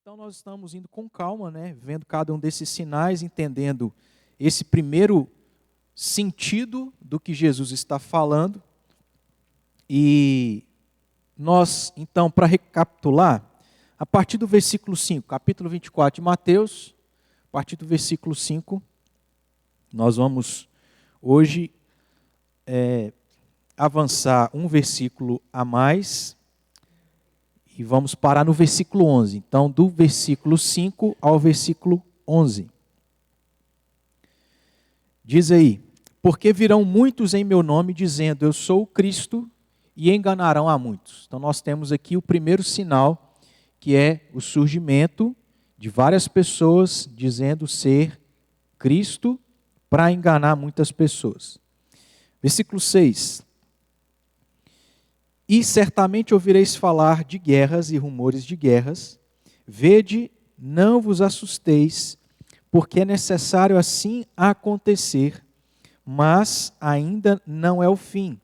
Então nós estamos indo com calma, né? Vendo cada um desses sinais, entendendo esse primeiro sentido do que Jesus está falando. E nós, então, para recapitular, a partir do versículo 5, capítulo 24 de Mateus, a partir do versículo 5, nós vamos hoje avançar um versículo a mais e vamos parar no versículo 11. Então, do versículo 5 ao versículo 11. Diz aí: porque virão muitos em meu nome dizendo, eu sou o Cristo, e enganarão a muitos. Então nós temos aqui o primeiro sinal, que é o surgimento de várias pessoas dizendo ser Cristo para enganar muitas pessoas. Versículo 6. E certamente ouvireis falar de guerras e rumores de guerras. Vede, não vos assusteis, porque é necessário assim acontecer, mas ainda não é o fim.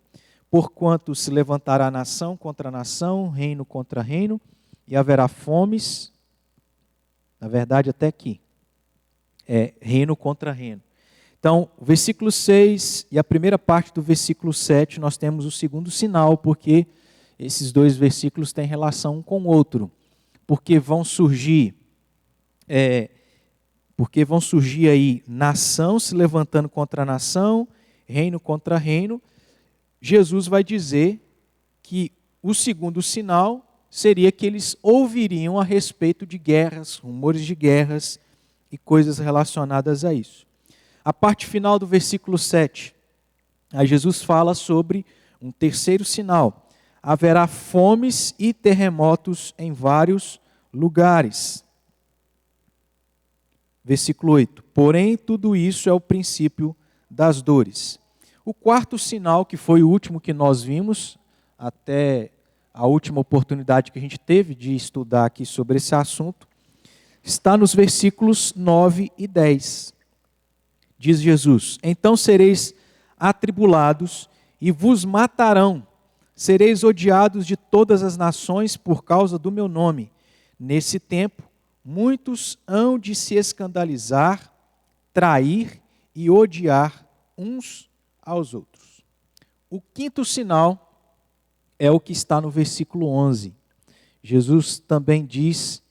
Porquanto se levantará nação contra nação, reino contra reino, e haverá fomes, na verdade até aqui, reino contra reino. Então, o versículo 6 e a primeira parte do versículo 7, nós temos o segundo sinal, porque esses dois versículos têm relação um com o outro. Porque vão surgir aí nação se levantando contra nação, reino contra reino. Jesus vai dizer que o segundo sinal seria que eles ouviriam a respeito de guerras, rumores de guerras e coisas relacionadas a isso. A parte final do versículo 7, aí Jesus fala sobre um terceiro sinal. Haverá fomes e terremotos em vários lugares. Versículo 8. Porém, tudo isso é o princípio das dores. O quarto sinal, que foi o último que nós vimos, até a última oportunidade que a gente teve de estudar aqui sobre esse assunto, está nos versículos 9 e 10. Diz Jesus: então sereis atribulados e vos matarão, sereis odiados de todas as nações por causa do meu nome. Nesse tempo, muitos hão de se escandalizar, trair e odiar uns aos outros. O quinto sinal é o que está no versículo 11. Jesus também diz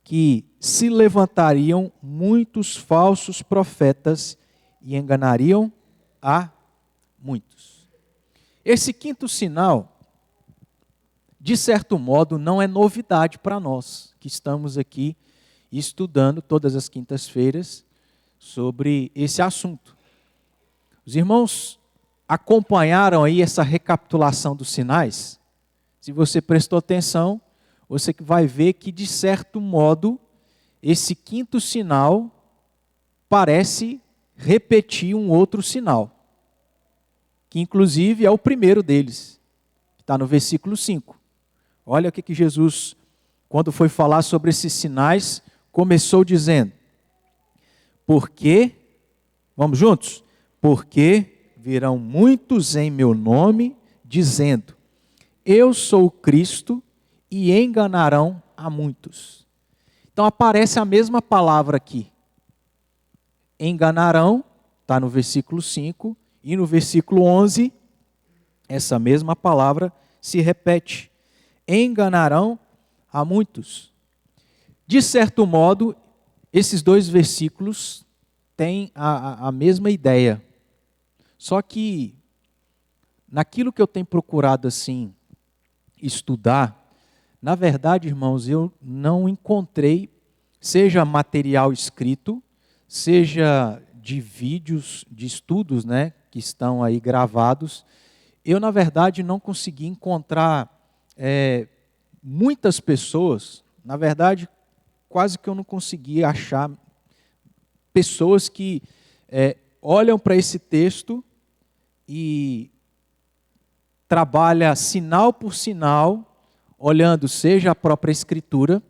que se levantariam muitos falsos profetas e enganariam a muitos. Esse quinto sinal, de certo modo, não é novidade para nós, que estamos aqui estudando todas as quintas-feiras sobre esse assunto. Os irmãos acompanharam aí essa recapitulação dos sinais? Se você prestou atenção, você vai ver que, de certo modo, esse quinto sinal parece repetir um outro sinal, que inclusive é o primeiro deles, que está no versículo 5. Olha o que Jesus, quando foi falar sobre esses sinais, começou dizendo: porque, vamos juntos? Porque virão muitos em meu nome, dizendo, eu sou o Cristo, e enganarão a muitos. Então aparece a mesma palavra aqui. Enganarão, está no versículo 5, e no versículo 11, essa mesma palavra se repete. Enganarão a muitos. De certo modo, esses dois versículos têm a mesma ideia. Só que, naquilo que eu tenho procurado assim estudar, na verdade, irmãos, eu não encontrei, seja material escrito, seja de vídeos, de estudos, né, que estão aí gravados, eu, na verdade, não consegui encontrar muitas pessoas, na verdade, quase que eu não consegui achar pessoas que olham para esse texto e trabalham sinal por sinal, olhando seja a própria Escritura,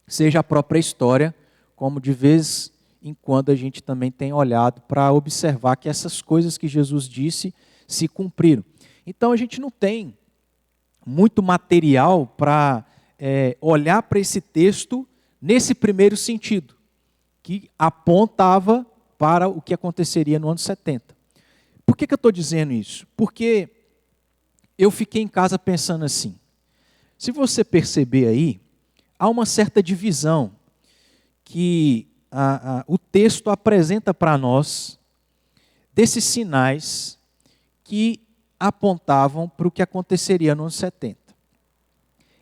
seja a própria história, como de vez em quando a gente também tem olhado para observar que essas coisas que Jesus disse se cumpriram. Então a gente não tem muito material para olhar para esse texto nesse primeiro sentido, que apontava para o que aconteceria no ano 70. Por que eu estou dizendo isso? Porque eu fiquei em casa pensando assim, se você perceber aí, há uma certa divisão que o texto apresenta para nós desses sinais que apontavam para o que aconteceria no ano 70.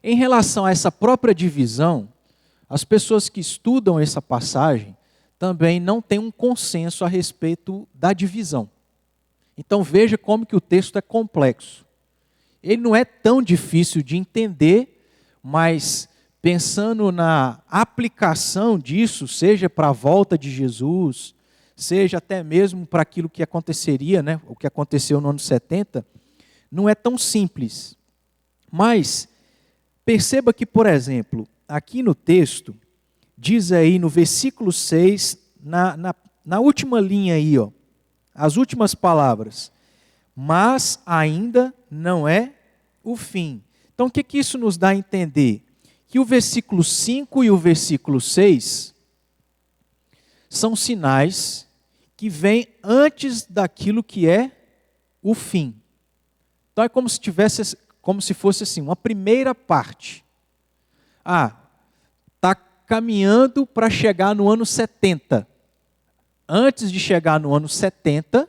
Em relação a essa própria divisão, as pessoas que estudam essa passagem também não têm um consenso a respeito da divisão. Então veja como que o texto é complexo. Ele não é tão difícil de entender, mas pensando na aplicação disso, seja para a volta de Jesus, seja até mesmo para aquilo que aconteceria, né, o que aconteceu no ano 70, não é tão simples. Mas perceba que, por exemplo, aqui no texto, diz aí no versículo 6, na última linha aí, ó, as últimas palavras, mas ainda não é o fim. Então o que isso nos dá a entender? Que o versículo 5 e o versículo 6 são sinais que vêm antes daquilo que é o fim. Então é como se fosse assim, uma primeira parte. Está caminhando para chegar no ano 70. Antes de chegar no ano 70,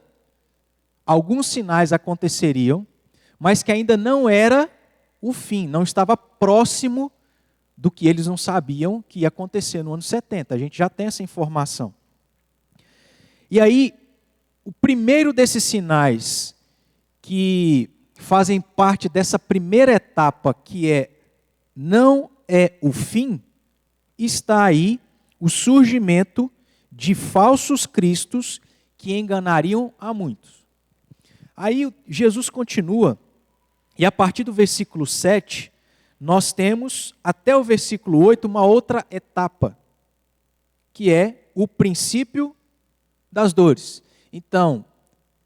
alguns sinais aconteceriam, mas que ainda não era o fim, não estava próximo do que eles não sabiam que ia acontecer no ano 70. A gente já tem essa informação. E aí, o primeiro desses sinais que fazem parte dessa primeira etapa, que não é o fim, está aí o surgimento de falsos cristos que enganariam a muitos. Aí Jesus continua, e a partir do versículo 7, nós temos até o versículo 8 uma outra etapa, que é o princípio das dores. Então,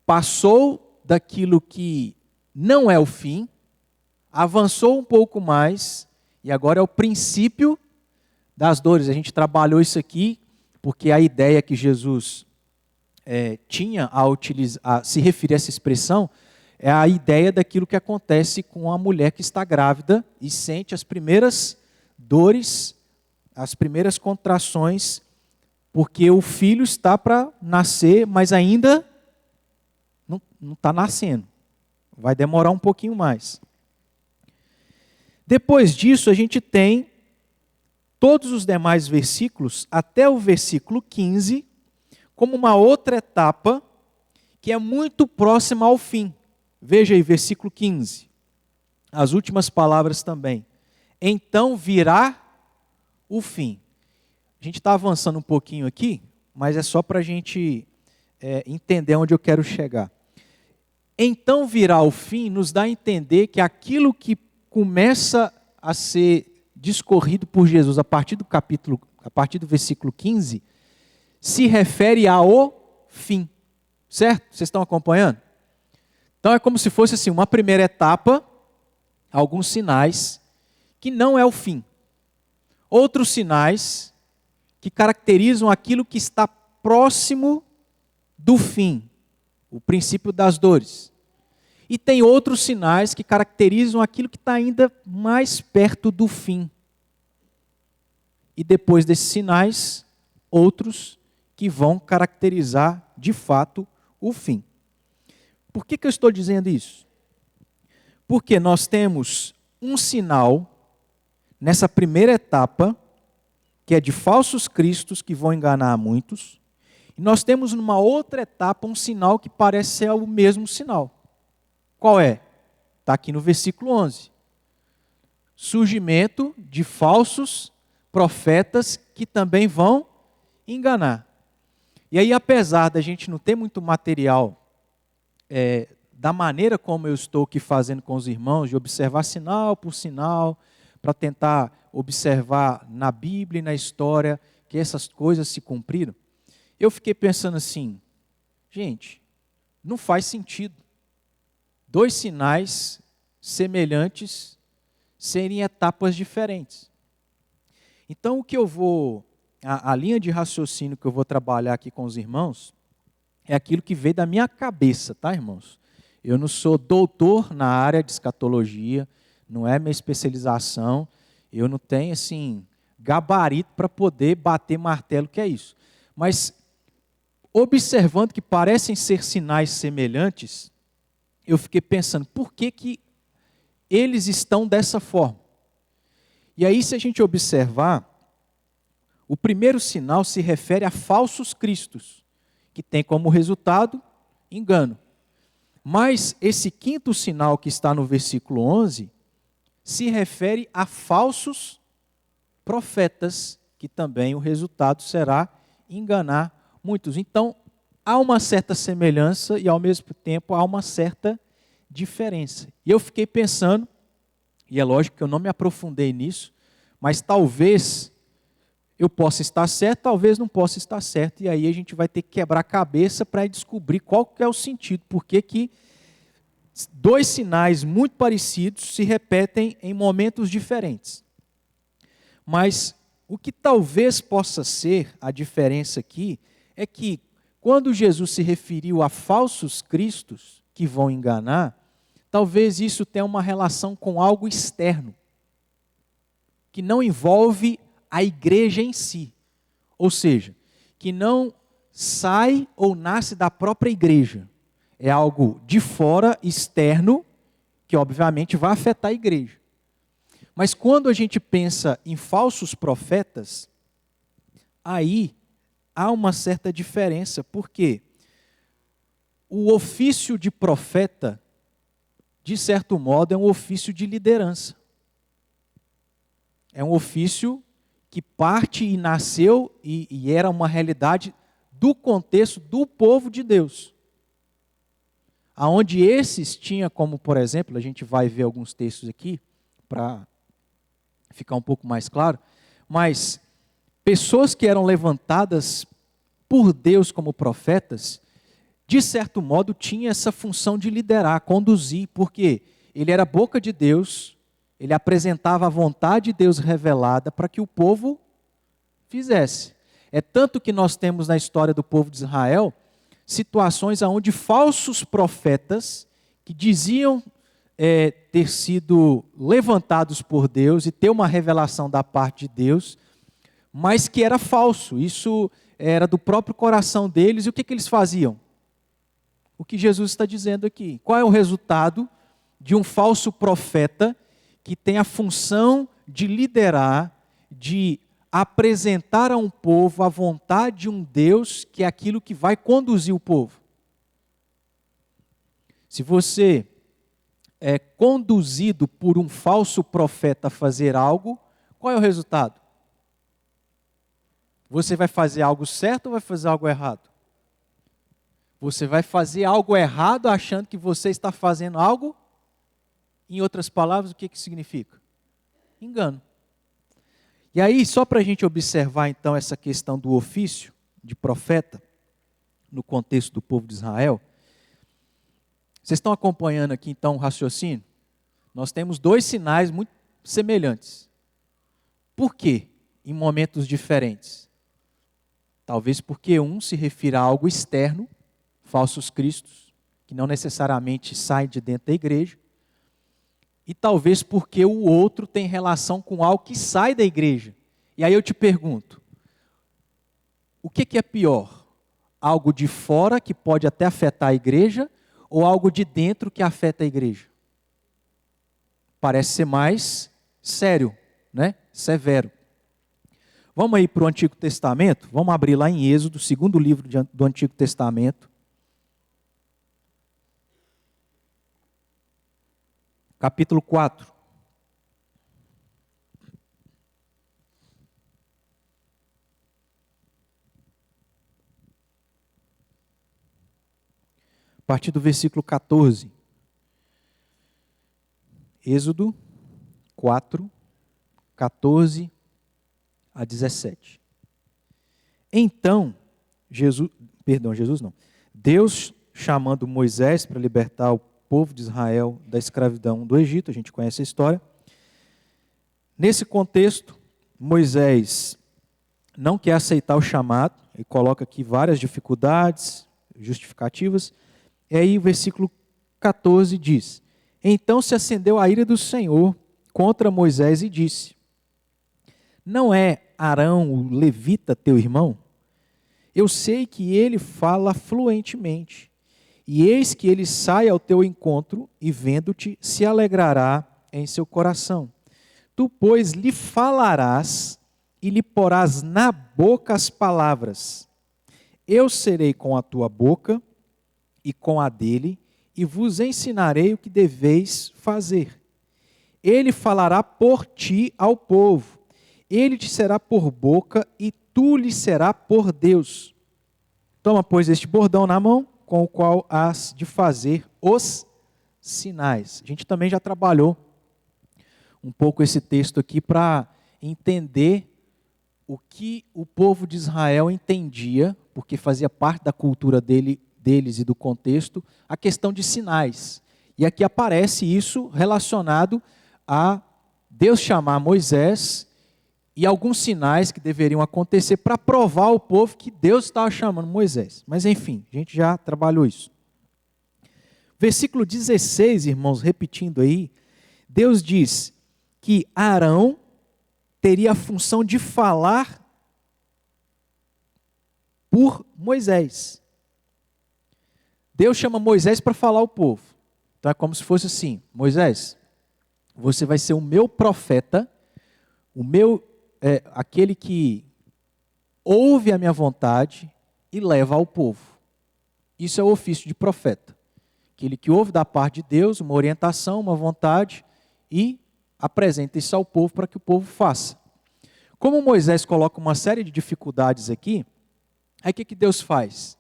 passou daquilo que não é o fim, avançou um pouco mais, e agora é o princípio das dores. A gente trabalhou isso aqui, porque a ideia que Jesus tinha a se referir a essa expressão é a ideia daquilo que acontece com a mulher que está grávida e sente as primeiras dores, as primeiras contrações, porque o filho está para nascer, mas ainda não está nascendo. Vai demorar um pouquinho mais. Depois disso, a gente tem todos os demais versículos, até o versículo 15, como uma outra etapa que é muito próxima ao fim. Veja aí, versículo 15. As últimas palavras também. Então virá o fim. A gente está avançando um pouquinho aqui, mas é só para a gente entender onde eu quero chegar. Então virá o fim nos dá a entender que aquilo que começa a ser discorrido por Jesus a partir do versículo 15, se refere ao fim. Certo? Vocês estão acompanhando? Então é como se fosse assim, uma primeira etapa, alguns sinais, que não é o fim. Outros sinais que caracterizam aquilo que está próximo do fim, o princípio das dores. E tem outros sinais que caracterizam aquilo que está ainda mais perto do fim. E depois desses sinais, outros que vão caracterizar de fato o fim. Por que eu estou dizendo isso? Porque nós temos um sinal nessa primeira etapa, que é de falsos cristos que vão enganar a muitos, e nós temos numa outra etapa um sinal que parece ser o mesmo sinal. Qual é? Está aqui no versículo 11. Surgimento de falsos profetas que também vão enganar. E aí, apesar da gente não ter muito material da maneira como eu estou aqui fazendo com os irmãos, de observar sinal por sinal, para tentar observar na Bíblia e na história que essas coisas se cumpriram, eu fiquei pensando assim, gente, não faz sentido. Dois sinais semelhantes serem etapas diferentes. Então, a linha de raciocínio que eu vou trabalhar aqui com os irmãos é aquilo que veio da minha cabeça, tá, irmãos? Eu não sou doutor na área de escatologia, não é minha especialização, eu não tenho, assim, gabarito para poder bater martelo que é isso. Mas, observando que parecem ser sinais semelhantes, eu fiquei pensando, por que eles estão dessa forma? E aí, se a gente observar, o primeiro sinal se refere a falsos cristos, que tem como resultado engano. Mas esse quinto sinal que está no versículo 11, se refere a falsos profetas, que também o resultado será enganar muitos. Então, há uma certa semelhança e, ao mesmo tempo, há uma certa diferença. E eu fiquei pensando, e é lógico que eu não me aprofundei nisso, mas talvez eu possa estar certo, talvez não possa estar certo, e aí a gente vai ter que quebrar a cabeça para descobrir qual que é o sentido, porque que dois sinais muito parecidos se repetem em momentos diferentes. Mas o que talvez possa ser a diferença aqui é que quando Jesus se referiu a falsos cristos que vão enganar, talvez isso tenha uma relação com algo externo, que não envolve a igreja em si. Ou seja, que não sai ou nasce da própria igreja. É algo de fora, externo, que obviamente vai afetar a igreja. Mas quando a gente pensa em falsos profetas, aí há uma certa diferença, porque o ofício de profeta, de certo modo, é um ofício de liderança. É um ofício que parte e nasceu e era uma realidade do contexto do povo de Deus. Aonde esses tinha como, por exemplo, a gente vai ver alguns textos aqui, para ficar um pouco mais claro, mas pessoas que eram levantadas por Deus como profetas, de certo modo tinha essa função de liderar, conduzir, porque ele era a boca de Deus, ele apresentava a vontade de Deus revelada para que o povo fizesse. É tanto que nós temos na história do povo de Israel situações onde falsos profetas que diziam ter sido levantados por Deus e ter uma revelação da parte de Deus, mas que era falso. Isso era do próprio coração deles. E o que eles faziam? O que Jesus está dizendo aqui. Qual é o resultado de um falso profeta que tem a função de liderar, de apresentar a um povo a vontade de um Deus que é aquilo que vai conduzir o povo? Se você é conduzido por um falso profeta a fazer algo, qual é o resultado? Você vai fazer algo certo ou vai fazer algo errado? Você vai fazer algo errado achando que você está fazendo algo. Em outras palavras, o que significa? Engano. E aí, só para a gente observar então essa questão do ofício de profeta, no contexto do povo de Israel, vocês estão acompanhando aqui então o raciocínio? Nós temos dois sinais muito semelhantes. Por quê? Em momentos diferentes. Talvez porque um se refira a algo externo, falsos cristos, que não necessariamente saem de dentro da igreja, e talvez porque o outro tem relação com algo que sai da igreja. E aí eu te pergunto, o que é pior? Algo de fora que pode até afetar a igreja, ou algo de dentro que afeta a igreja? Parece ser mais sério, né? Severo. Vamos aí para o Antigo Testamento? Vamos abrir lá em Êxodo, segundo livro do Antigo Testamento. Capítulo 4. A partir do versículo 14. Êxodo 4, 14 a 17. Então, Deus chamando Moisés para libertar o povo de Israel da escravidão do Egito, a gente conhece a história. Nesse contexto, Moisés não quer aceitar o chamado, ele coloca aqui várias dificuldades, justificativas, e aí o versículo 14 diz: Então se acendeu a ira do Senhor contra Moisés e disse: Não é Arão o levita teu irmão? Eu sei que ele fala fluentemente, e eis que ele sai ao teu encontro e vendo-te se alegrará em seu coração. Tu, pois, lhe falarás e lhe porás na boca as palavras. Eu serei com a tua boca e com a dele, e vos ensinarei o que deveis fazer. Ele falará por ti ao povo. Ele te será por boca e tu lhe será por Deus. Toma, pois, este bordão na mão, com o qual has de fazer os sinais. A gente também já trabalhou um pouco esse texto aqui para entender o que o povo de Israel entendia, porque fazia parte da cultura deles e do contexto, a questão de sinais. E aqui aparece isso relacionado a Deus chamar Moisés e alguns sinais que deveriam acontecer para provar ao povo que Deus estava chamando Moisés. Mas enfim, a gente já trabalhou isso. Versículo 16, irmãos, repetindo aí, Deus diz que Arão teria a função de falar por Moisés. Deus chama Moisés para falar ao povo. Então é como se fosse assim: Moisés, você vai ser o meu profeta, aquele que ouve a minha vontade e leva ao povo. Isso é o ofício de profeta. Aquele que ouve da parte de Deus uma orientação, uma vontade e apresenta isso ao povo para que o povo faça. Como Moisés coloca uma série de dificuldades aqui, aí o que Deus faz?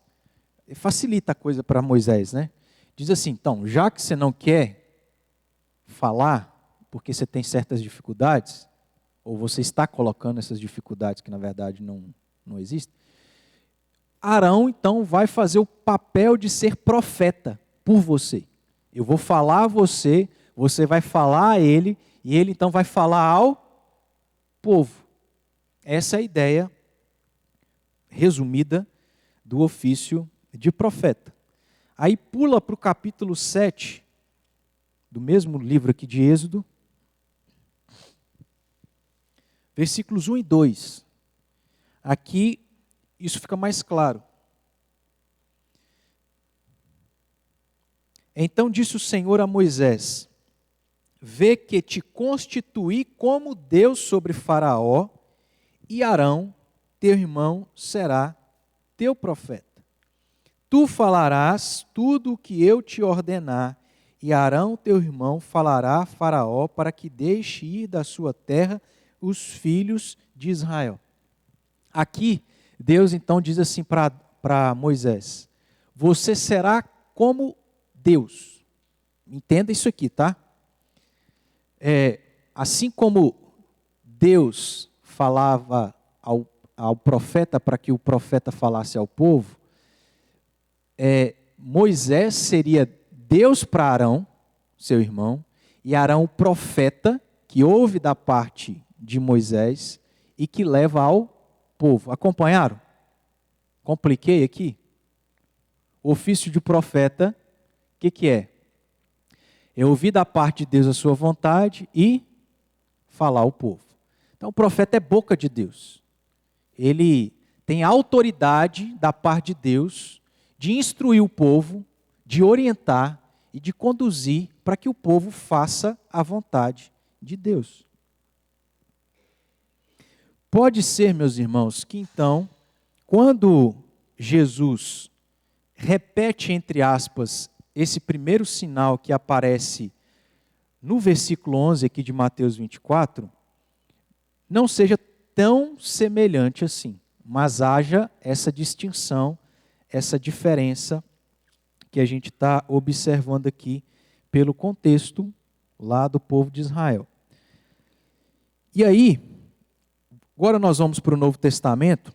Ele facilita a coisa para Moisés, né? Diz assim: então, já que você não quer falar, porque você tem certas dificuldades, ou você está colocando essas dificuldades que na verdade não existem, Arão então vai fazer o papel de ser profeta por você. Eu vou falar a você, você vai falar a ele, e ele então vai falar ao povo. Essa é a ideia resumida do ofício de profeta. Aí pula para o capítulo 7, do mesmo livro aqui de Êxodo, versículos 1 e 2. Aqui isso fica mais claro. Então disse o Senhor a Moisés: vê que te constituí como Deus sobre Faraó, e Arão, teu irmão, será teu profeta. Tu falarás tudo o que eu te ordenar, e Arão, teu irmão, falará a Faraó para que deixe ir da sua terra os filhos de Israel. Aqui, Deus então diz assim para Moisés: você será como Deus. Entenda isso aqui, tá? Assim como Deus falava ao profeta para que o profeta falasse ao povo, Moisés seria Deus para Arão, seu irmão, e Arão o profeta que ouve da parte de Moisés e que leva ao povo. Acompanharam? Compliquei aqui? O ofício de profeta, o que é? É ouvir da parte de Deus a sua vontade e falar ao povo. Então o profeta é boca de Deus. Ele tem autoridade da parte de Deus de instruir o povo, de orientar e de conduzir para que o povo faça a vontade de Deus. Pode ser, meus irmãos, que então, quando Jesus repete, entre aspas, esse primeiro sinal que aparece no versículo 11 aqui de Mateus 24, não seja tão semelhante assim, mas haja essa distinção, essa diferença que a gente está observando aqui pelo contexto lá do povo de Israel. E aí, agora nós vamos para o Novo Testamento,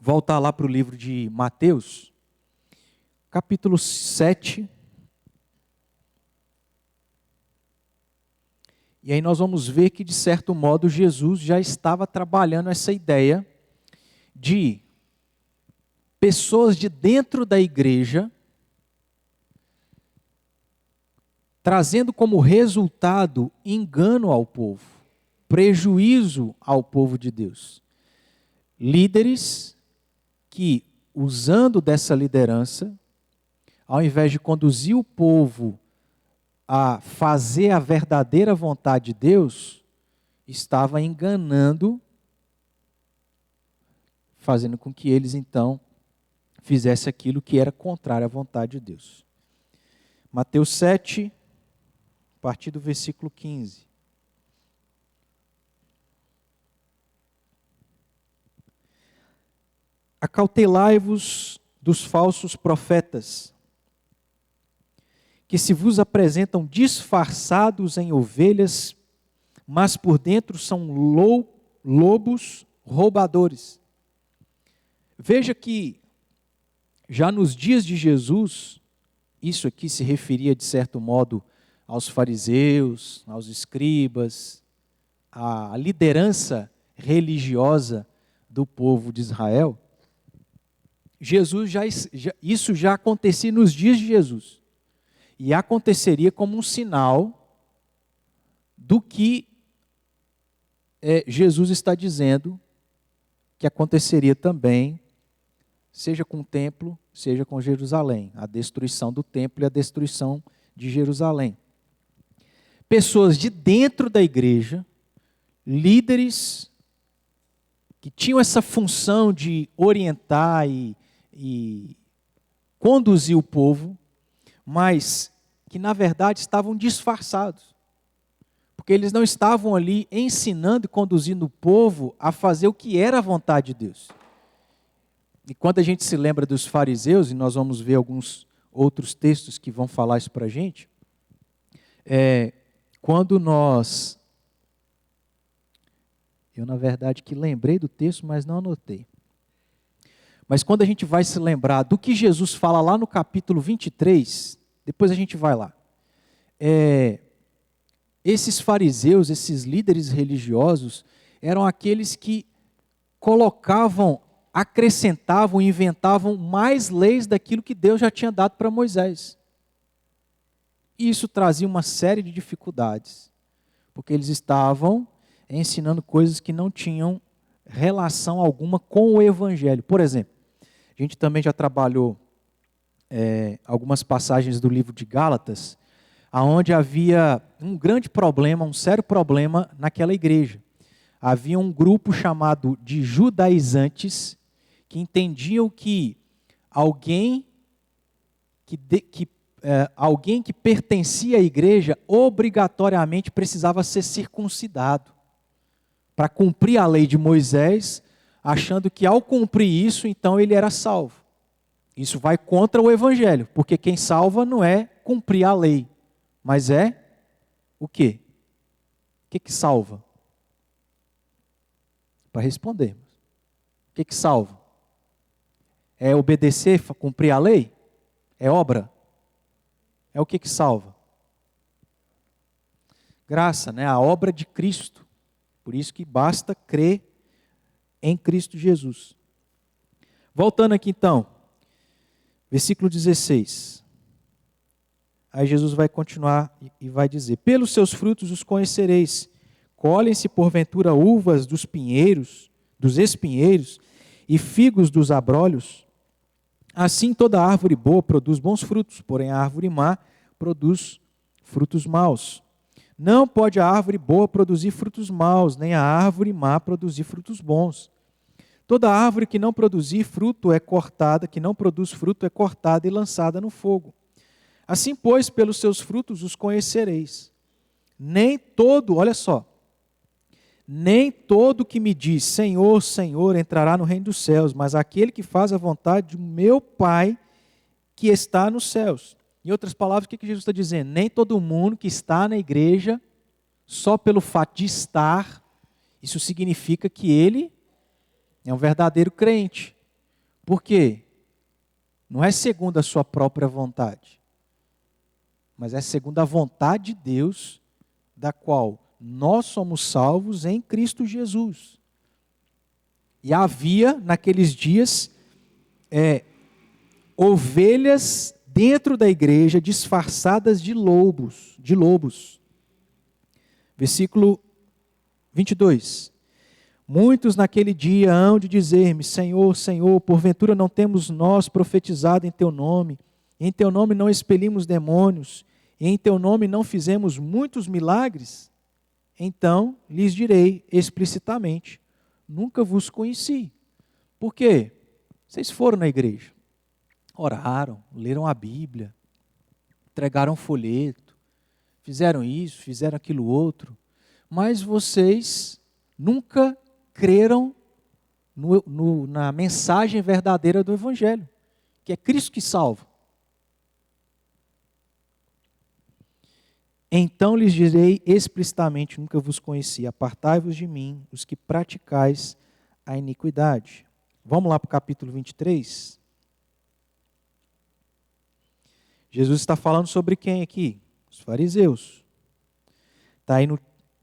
voltar lá para o livro de Mateus, capítulo 7, E aí nós vamos ver que, de certo modo, Jesus já estava trabalhando essa ideia de pessoas de dentro da igreja trazendo como resultado engano ao povo, prejuízo ao povo de Deus. Líderes que, usando dessa liderança, ao invés de conduzir o povo a fazer a verdadeira vontade de Deus, estava enganando, fazendo com que eles então fizessem aquilo que era contrário à vontade de Deus. Mateus 7, a partir do versículo 15. Acautelai-vos dos falsos profetas, que se vos apresentam disfarçados em ovelhas, mas por dentro são lobos roubadores. Veja que, já nos dias de Jesus, isso aqui se referia, de certo modo, aos fariseus, aos escribas, à liderança religiosa do povo de Israel. Isso já acontecia nos dias de Jesus. E aconteceria como um sinal do que Jesus está dizendo que aconteceria também, seja com o templo, seja com Jerusalém, a destruição do templo e a destruição de Jerusalém. Pessoas de dentro da igreja, líderes que tinham essa função de orientar e conduzir o povo, mas que na verdade estavam disfarçados, porque eles não estavam ali ensinando e conduzindo o povo a fazer o que era a vontade de Deus. E quando a gente se lembra dos fariseus, e nós vamos ver alguns outros textos que vão falar isso para a gente, quando eu na verdade que lembrei do texto, mas não anotei. Mas quando a gente vai se lembrar do que Jesus fala lá no capítulo 23, depois a gente vai lá. Esses fariseus, esses líderes religiosos, eram aqueles que colocavam, acrescentavam, inventavam mais leis daquilo que Deus já tinha dado para Moisés. E isso trazia uma série de dificuldades, porque eles estavam ensinando coisas que não tinham relação alguma com o Evangelho. Por exemplo, a gente também já trabalhou algumas passagens do livro de Gálatas, onde havia um grande problema, um sério problema naquela igreja. Havia um grupo chamado de judaizantes, que entendiam que alguém que pertencia à igreja obrigatoriamente precisava ser circuncidado para cumprir a lei de Moisés, achando que ao cumprir isso, então ele era salvo. Isso vai contra o Evangelho, porque quem salva não é cumprir a lei, mas é o quê? O que salva? Para respondermos. O que salva? É obedecer, cumprir a lei? É obra? É o que salva? Graça, né? A obra de Cristo. Por isso que basta crer em Cristo Jesus. Voltando aqui então, versículo 16. Aí Jesus vai continuar e vai dizer: pelos seus frutos os conhecereis. Colhem-se porventura uvas dos espinheiros, e figos dos abrolhos? Assim toda árvore boa produz bons frutos, porém a árvore má produz frutos maus. Não pode a árvore boa produzir frutos maus, nem a árvore má produzir frutos bons. Toda árvore que não produzir fruto é cortada, que não produz fruto é cortada e lançada no fogo. Assim, pois, pelos seus frutos os conhecereis. Nem todo que me diz Senhor, Senhor entrará no reino dos céus, mas aquele que faz a vontade do meu Pai que está nos céus. Em outras palavras, o que Jesus está dizendo? Nem todo mundo que está na igreja, só pelo fato de estar, isso significa que ele é um verdadeiro crente. Por quê? Não é segundo a sua própria vontade, mas é segundo a vontade de Deus, da qual nós somos salvos em Cristo Jesus. E havia, naqueles dias, ovelhas dentro da igreja disfarçadas de lobos. Versículo 22. Muitos naquele dia hão de dizer-me: Senhor, Senhor, porventura não temos nós profetizado em teu nome? Em teu nome não expelimos demônios? E em teu nome não fizemos muitos milagres? Então lhes direi explicitamente: nunca vos conheci. Por quê? Vocês foram na igreja, oraram, leram a Bíblia, entregaram folheto, fizeram isso, fizeram aquilo outro, mas vocês nunca creram na mensagem verdadeira do Evangelho, que é Cristo que salva. Então lhes direi explicitamente: nunca vos conheci, apartai-vos de mim, os que praticais a iniquidade. Vamos lá para o capítulo 23. Jesus está falando sobre quem aqui? Os fariseus. Está aí no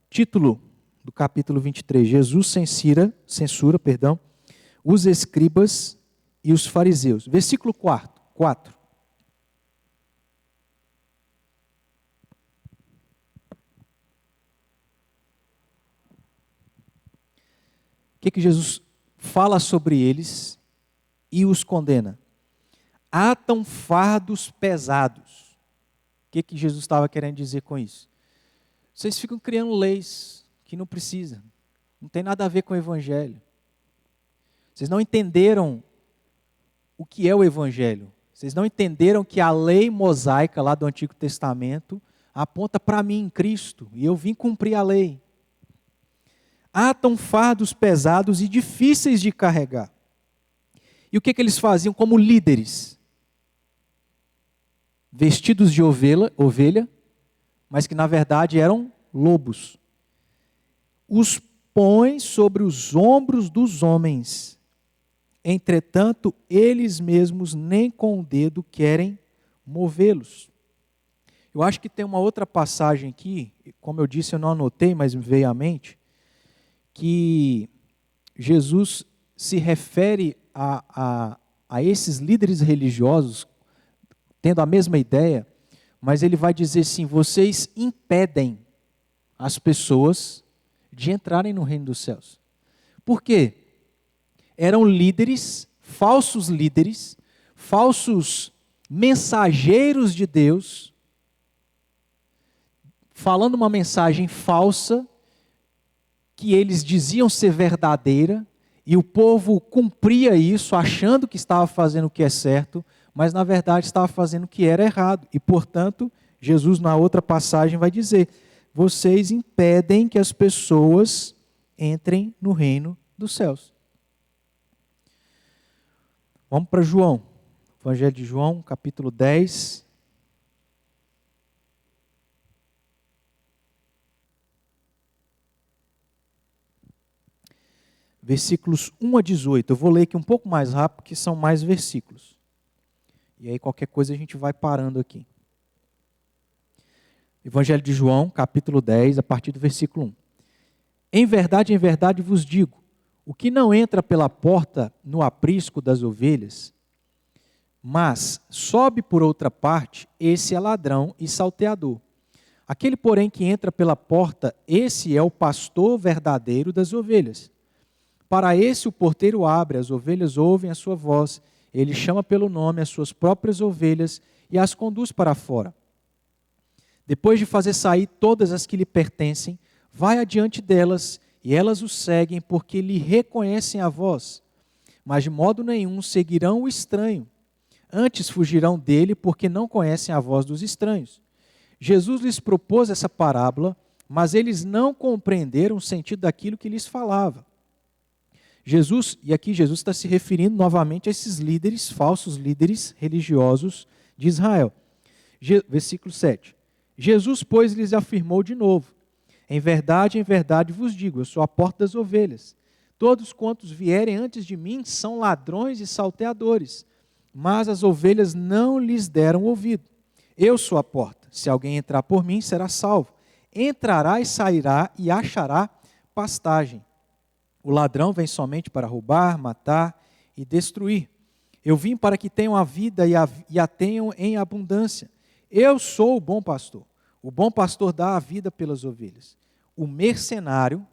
título do capítulo 23. Jesus censura, os escribas e os fariseus. Versículo 4. O que Jesus fala sobre eles e os condena? Atam fardos pesados. O que Jesus estava querendo dizer com isso? Vocês ficam criando leis que não precisam. Não tem nada a ver com o Evangelho. Vocês não entenderam o que é o Evangelho. Vocês não entenderam que a lei mosaica lá do Antigo Testamento aponta para mim, Cristo, e eu vim cumprir a lei. Atam fardos pesados e difíceis de carregar. E o que eles faziam como líderes? Vestidos de ovelha, mas que na verdade eram lobos. Os põem sobre os ombros dos homens. Entretanto, eles mesmos nem com o dedo querem movê-los. Eu acho que tem uma outra passagem aqui, como eu disse, eu não anotei, mas me veio à mente, que Jesus se refere a esses líderes religiosos, tendo a mesma ideia, mas ele vai dizer assim: vocês impedem as pessoas de entrarem no reino dos céus. Por quê? Eram falsos mensageiros de Deus, falando uma mensagem falsa, que eles diziam ser verdadeira, e o povo cumpria isso, achando que estava fazendo o que é certo, mas na verdade estava fazendo o que era errado. E portanto, Jesus na outra passagem vai dizer: vocês impedem que as pessoas entrem no reino dos céus. Vamos para João, Evangelho de João, capítulo 10. Versículos 1 a 18. Eu vou ler aqui um pouco mais rápido, porque são mais versículos. E aí qualquer coisa a gente vai parando aqui. Evangelho de João, capítulo 10, a partir do versículo 1. Em verdade vos digo, o que não entra pela porta no aprisco das ovelhas, mas sobe por outra parte, esse é ladrão e salteador. Aquele, porém, que entra pela porta, esse é o pastor verdadeiro das ovelhas. Para esse o porteiro abre, as ovelhas ouvem a sua voz, ele chama pelo nome as suas próprias ovelhas e as conduz para fora. Depois de fazer sair todas as que lhe pertencem, vai adiante delas e elas o seguem porque lhe reconhecem a voz. Mas de modo nenhum seguirão o estranho. Antes fugirão dele porque não conhecem a voz dos estranhos. Jesus lhes propôs essa parábola, mas eles não compreenderam o sentido daquilo que lhes falava. E aqui Jesus está se referindo novamente a esses falsos líderes religiosos de Israel. Versículo 7. Jesus, pois, lhes afirmou de novo: em verdade vos digo, eu sou a porta das ovelhas. Todos quantos vierem antes de mim são ladrões e salteadores, mas as ovelhas não lhes deram ouvido. Eu sou a porta. Se alguém entrar por mim, será salvo. entrará e sairá e achará pastagem. O ladrão vem somente para roubar, matar e destruir. Eu vim para que tenham a vida e a tenham em abundância. Eu sou o bom pastor. O bom pastor dá a vida pelas ovelhas. O mercenário,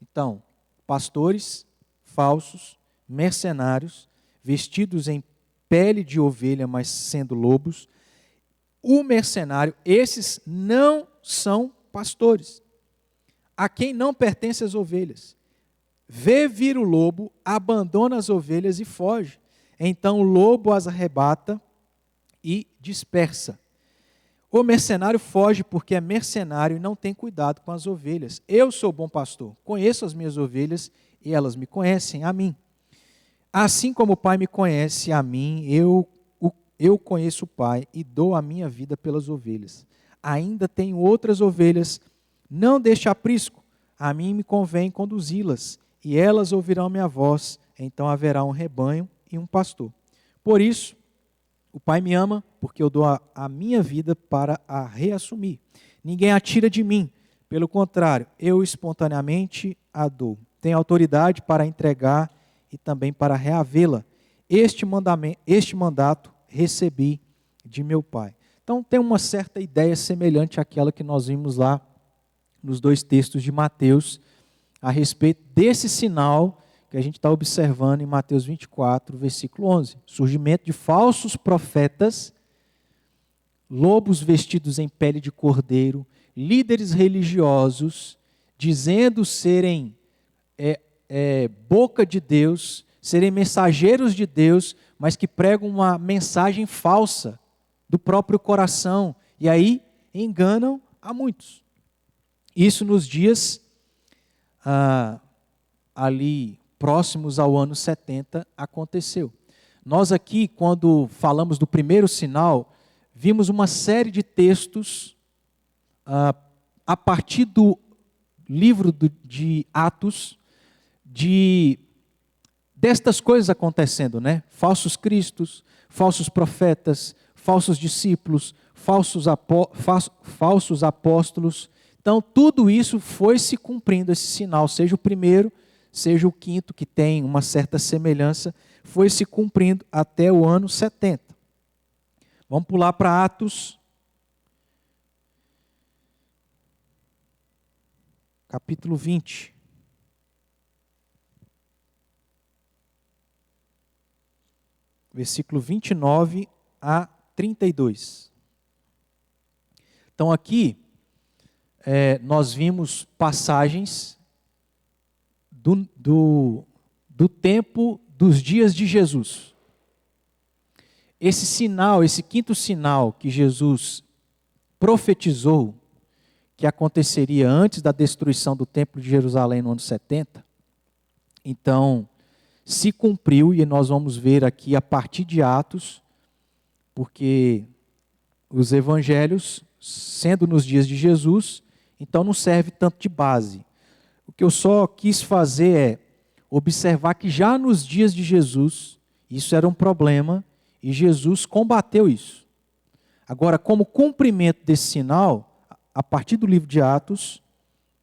então, pastores falsos, mercenários, vestidos em pele de ovelha, mas sendo lobos. O mercenário, esses não são pastores, a quem não pertencem as ovelhas. Vê vir o lobo, abandona as ovelhas e foge. Então o lobo as arrebata e dispersa. O mercenário foge porque é mercenário e não tem cuidado com as ovelhas. Eu sou o bom pastor, conheço as minhas ovelhas e elas me conhecem a mim. Assim como o Pai me conhece a mim, eu conheço o Pai e dou a minha vida pelas ovelhas. Ainda tenho outras ovelhas, não deste aprisco. A mim me convém conduzi-las, e elas ouvirão minha voz. Então haverá um rebanho e um pastor. Por isso, o Pai me ama, porque eu dou a minha vida para a reassumir. Ninguém a tira de mim, pelo contrário, eu espontaneamente a dou. Tenho autoridade para entregar e também para reavê-la. Este mandato recebi de meu Pai. Então tem uma certa ideia semelhante àquela que nós vimos lá nos dois textos de Mateus, a respeito desse sinal que a gente está observando em Mateus 24, versículo 11. Surgimento de falsos profetas, lobos vestidos em pele de cordeiro, líderes religiosos, dizendo serem boca de Deus, serem mensageiros de Deus, mas que pregam uma mensagem falsa do próprio coração, e aí enganam a muitos. Isso nos dias ali próximos ao ano 70 aconteceu. Nós aqui, quando falamos do primeiro sinal, vimos uma série de textos a partir do livro de Atos, destas coisas acontecendo, né? Falsos cristos, falsos profetas, falsos discípulos, falsos apóstolos. Então, tudo isso foi se cumprindo, esse sinal, seja o primeiro, seja o quinto, que tem uma certa semelhança, foi se cumprindo até o ano 70. Vamos pular para Atos, capítulo 20. Versículo 29 a 32. Então aqui, nós vimos passagens do tempo dos dias de Jesus. Esse sinal, esse quinto sinal que Jesus profetizou, que aconteceria antes da destruição do templo de Jerusalém no ano 70, então se cumpriu, e nós vamos ver aqui a partir de Atos, porque os evangelhos, sendo nos dias de Jesus, então não serve tanto de base. O que eu só quis fazer é observar que já nos dias de Jesus, isso era um problema, e Jesus combateu isso. Agora, como cumprimento desse sinal, a partir do livro de Atos,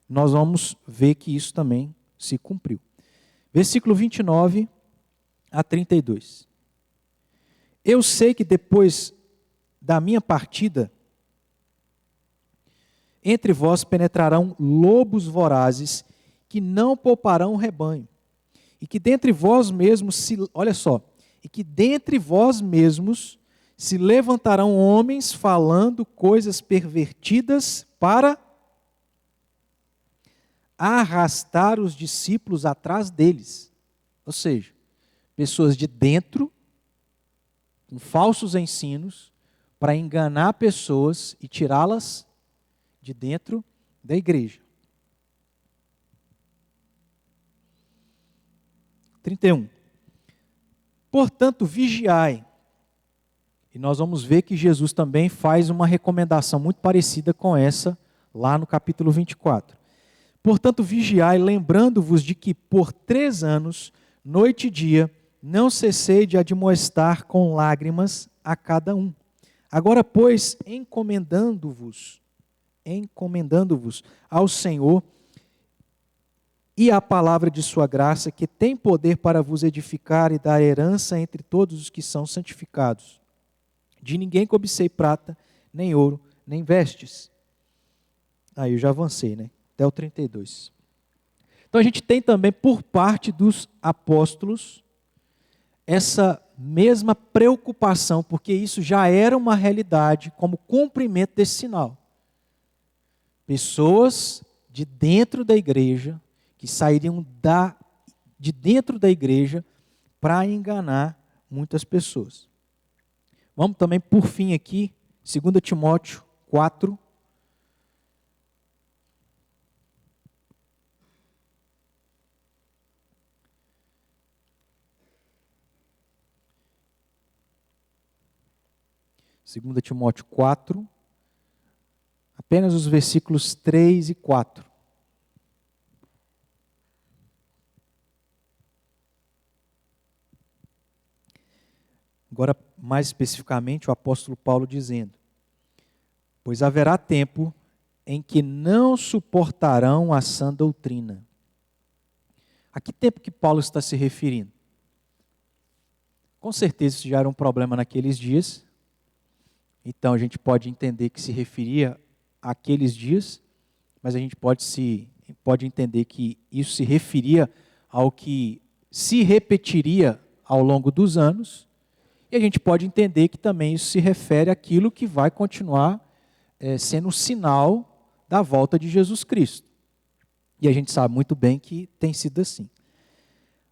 nós vamos ver que isso também se cumpriu. Versículo 29 a 32. Eu sei que depois da minha partida, entre vós penetrarão lobos vorazes que não pouparão o rebanho. E que dentre vós mesmos se levantarão homens falando coisas pervertidas para arrastar os discípulos atrás deles. Ou seja, pessoas de dentro, com falsos ensinos, para enganar pessoas e tirá-las de dentro da igreja. 31. Portanto, vigiai. E nós vamos ver que Jesus também faz uma recomendação muito parecida com essa, lá no capítulo 24. Portanto, vigiai, lembrando-vos de que por 3 anos, noite e dia, não cessei de admoestar com lágrimas a cada um. Agora, pois, encomendando-vos encomendando-vos ao Senhor e à palavra de sua graça, que tem poder para vos edificar e dar herança entre todos os que são santificados. De ninguém cobicei prata, nem ouro, nem vestes. Aí eu já avancei, né? Até o 32. Então a gente tem também por parte dos apóstolos essa mesma preocupação, porque isso já era uma realidade como cumprimento desse sinal. Pessoas de dentro da igreja, que sairiam de dentro da igreja para enganar muitas pessoas. Vamos também, por fim, aqui, 2 Timóteo 4. Segunda Timóteo 4, apenas os versículos 3 e 4. Agora, mais especificamente, o apóstolo Paulo dizendo: pois haverá tempo em que não suportarão a sã doutrina. A que tempo que Paulo está se referindo? Com certeza isso já era um problema naqueles dias. Então a gente pode entender que se referia àqueles dias, mas a gente pode entender que isso se referia ao que se repetiria ao longo dos anos, e a gente pode entender que também isso se refere àquilo que vai continuar sendo um sinal da volta de Jesus Cristo. E a gente sabe muito bem que tem sido assim.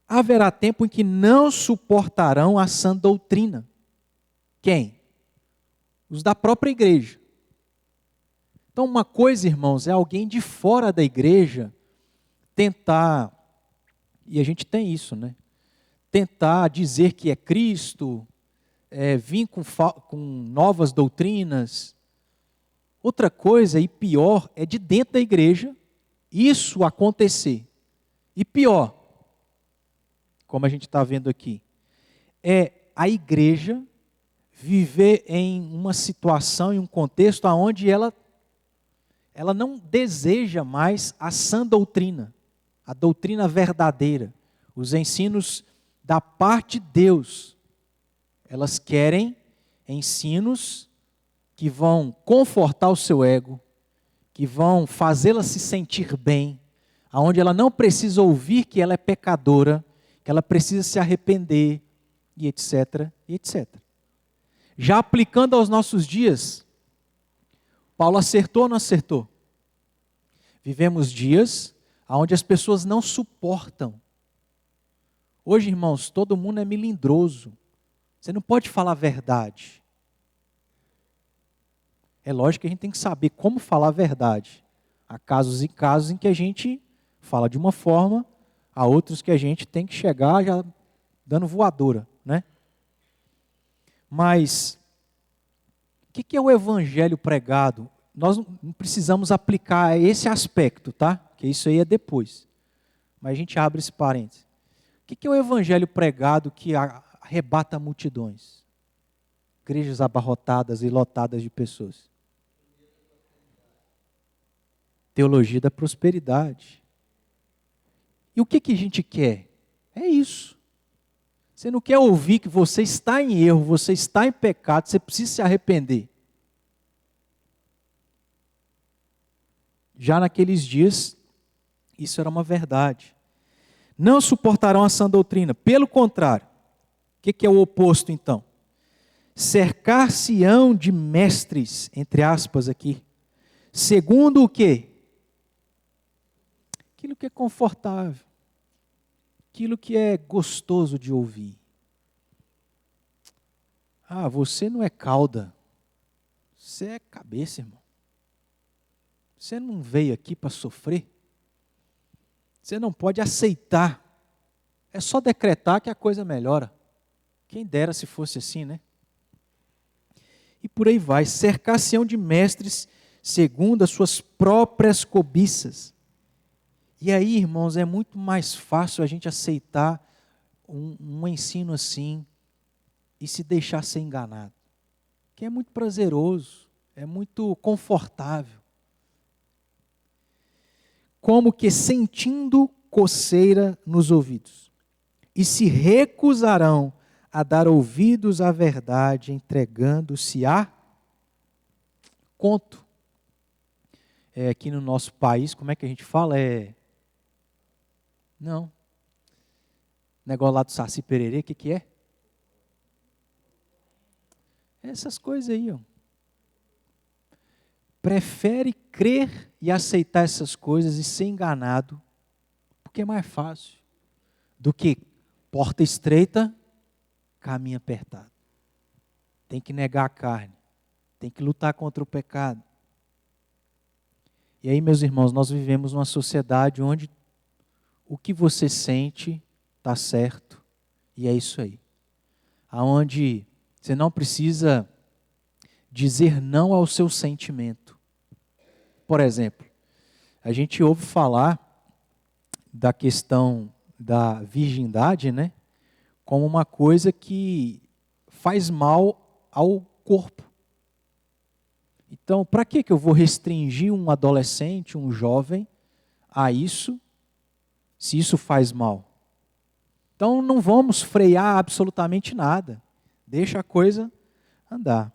Haverá tempo em que não suportarão a sã doutrina. Quem? Os da própria igreja. Então, uma coisa, irmãos, é alguém de fora da igreja tentar, e a gente tem isso, né? Tentar dizer que é Cristo, vir com novas doutrinas. Outra coisa, e pior, é de dentro da igreja isso acontecer. E pior, como a gente está vendo aqui, é a igreja viver em uma situação, em um contexto onde ela não deseja mais a sã doutrina, a doutrina verdadeira, os ensinos da parte de Deus. Elas querem ensinos que vão confortar o seu ego, que vão fazê-la se sentir bem, aonde ela não precisa ouvir que ela é pecadora, que ela precisa se arrepender, e etc, e etc. Já aplicando aos nossos dias, Paulo acertou ou não acertou? Vivemos dias onde as pessoas não suportam. Hoje, irmãos, todo mundo é melindroso. Você não pode falar a verdade. É lógico que a gente tem que saber como falar a verdade. Há casos e casos em que a gente fala de uma forma, há outros que a gente tem que chegar já dando voadora, né? Mas, o que é o evangelho pregado? Nós não precisamos aplicar esse aspecto, tá? Que isso aí é depois. Mas a gente abre esse parênteses. O que é o evangelho pregado que arrebata multidões? Igrejas abarrotadas e lotadas de pessoas. Teologia da prosperidade. E o que a gente quer? É isso. Você não quer ouvir que você está em erro, você está em pecado, você precisa se arrepender. Já naqueles dias, isso era uma verdade. Não suportarão a sã doutrina. Pelo contrário, o que é o oposto então? Cercar-se-ão de mestres, entre aspas aqui, segundo o quê? Aquilo que é confortável, aquilo que é gostoso de ouvir. Ah, você não é cauda, você é cabeça, irmão. Você não veio aqui para sofrer. Você não pode aceitar. É só decretar que a coisa melhora. Quem dera se fosse assim, né? E por aí vai. Cercar-se-ão de mestres segundo as suas próprias cobiças. E aí, irmãos, é muito mais fácil a gente aceitar um ensino assim e se deixar ser enganado. Que é muito prazeroso, é muito confortável. como que sentindo coceira nos ouvidos, e se recusarão a dar ouvidos à verdade, entregando-se a conto. Aqui no nosso país, como é que a gente fala? Não. Negócio lá do Saci Pererê, o que é? Essas coisas aí, ó. Prefere crer e aceitar essas coisas e ser enganado, porque é mais fácil, do que porta estreita, caminho apertado. Tem que negar a carne, tem que lutar contra o pecado. E aí, meus irmãos, nós vivemos numa sociedade onde o que você sente está certo, e é isso aí. Aonde você não precisa dizer não ao seu sentimento. Por exemplo, a gente ouve falar da questão da virgindade, né, como uma coisa que faz mal ao corpo. Então, para que eu vou restringir um adolescente, um jovem, a isso, se isso faz mal? Então, não vamos frear absolutamente nada. Deixa a coisa andar.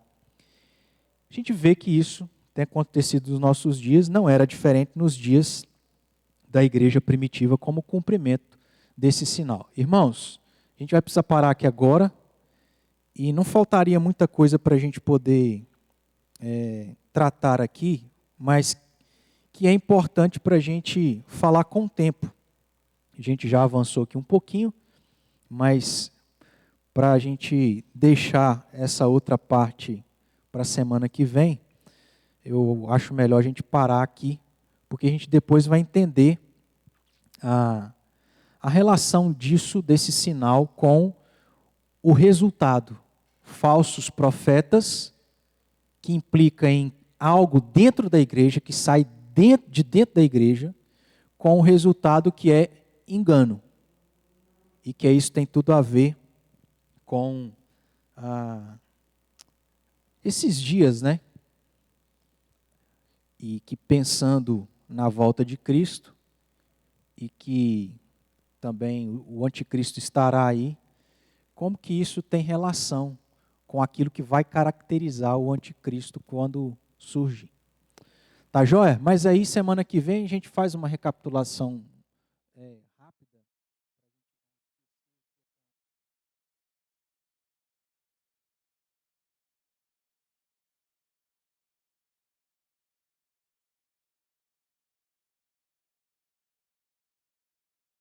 A gente vê que isso tem acontecido nos nossos dias, não era diferente nos dias da igreja primitiva como cumprimento desse sinal. Irmãos, a gente vai precisar parar aqui agora e não faltaria muita coisa para a gente poder tratar aqui, mas que é importante para a gente falar com o tempo. A gente já avançou aqui um pouquinho, mas para a gente deixar essa outra parte para a semana que vem, eu acho melhor a gente parar aqui, porque a gente depois vai entender a relação disso, desse sinal, com o resultado. Falsos profetas, que implica em algo dentro da igreja, que sai de dentro da igreja, com o resultado que é engano. E que isso tem tudo a ver com esses dias, né? E que pensando na volta de Cristo, e que também o anticristo estará aí, como que isso tem relação com aquilo que vai caracterizar o anticristo quando surgir. Tá joia? Mas aí semana que vem a gente faz uma recapitulação